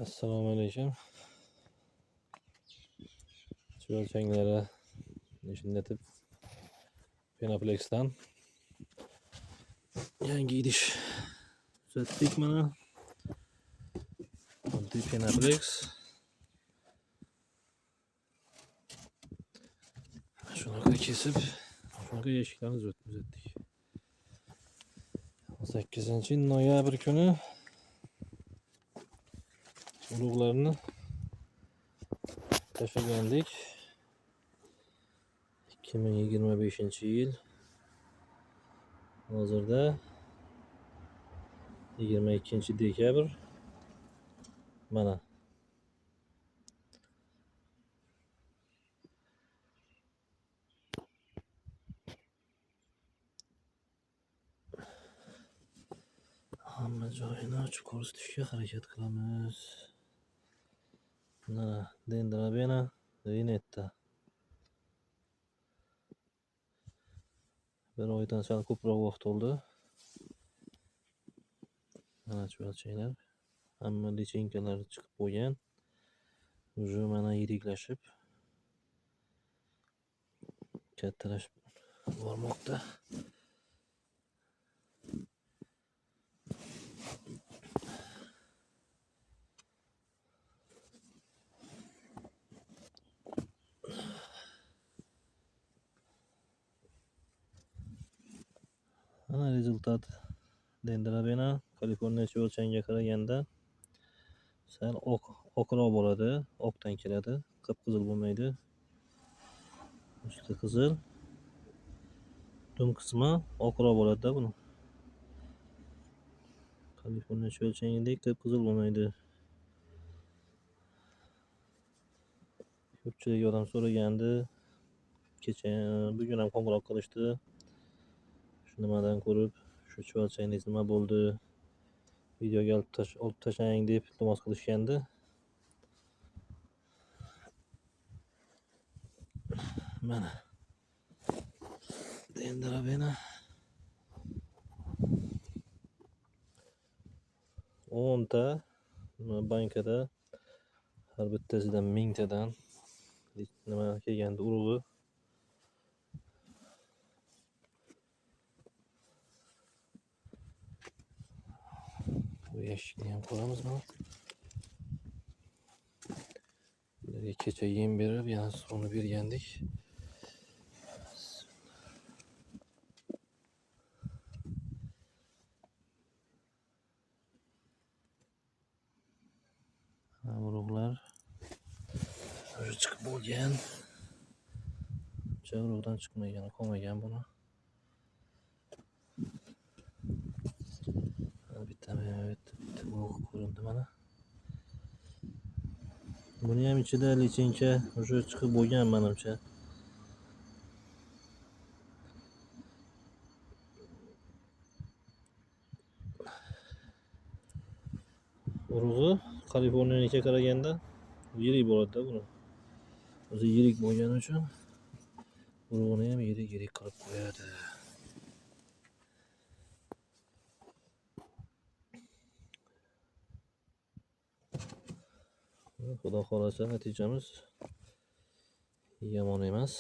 Assalomu alaykum. Chuvalchanglari nishonlatib Penapleksdan yangi idish uzatdik mana. Oddiy Penaplex. Shunaqa kesib, shunaqa eshiklarni uzatdik. 18-noyabr kuni urug'larni tashlagandik. 2025-yil. Hozirda 22-dekabr. Mana hamma joyini ochib ko'rsatishga harakat qilamiz. Mana Dendrobena Vinetta. Bir oydan sal ko'proq vaqt oldi. Mana chuvalchanglar hamma lichenkalari chiqib qo'ygan. Уже mana yiriklashib kattalashib bormoqda. Mana rezultat. Dendrobena Kaliforniya chuvalchanga qaraganda sal oqroq bo'ladi, oqdan keladi, qip-qizil bo'lmaydi. Usti qizil. Dum qismi oqroq bo'ladi-da buni. Kaliforniya chuvalchangidek qip-qizil bo'lmaydi. Ko'pchilik odam so'ragandi. Kecha bugun ham qo'ng'iroq qilishdi. Shu nimadan ko'rib, shu chuvalchangiz nima bo'ldi? Videoga olib tashlang deb iltimos qilishgandi. Mana Dendrobena 10 ta bankada har bittasidan 1000 tadan nima kelgandi urug'i. Bu yashikni ham ko'ramiz mana. Ularga kecha yem berib, yana suvni bergandik. Urug'lar o'sha chiqib bo'lgan. Urug'dan chiqmagan, qolmagan buni. Bitta urug' ko'rindi mana. Buni ham ichida lichenka o'sha chiqib bo'lgan menimcha. Urug'i Kaliforniyaniga qaraganda yirik bo'ladi-da buni. O'zi yirik bo'lgani uchun urug'ini ham yirik qilib qo'yadi. Xudo xolasa natijamiz yomon emas.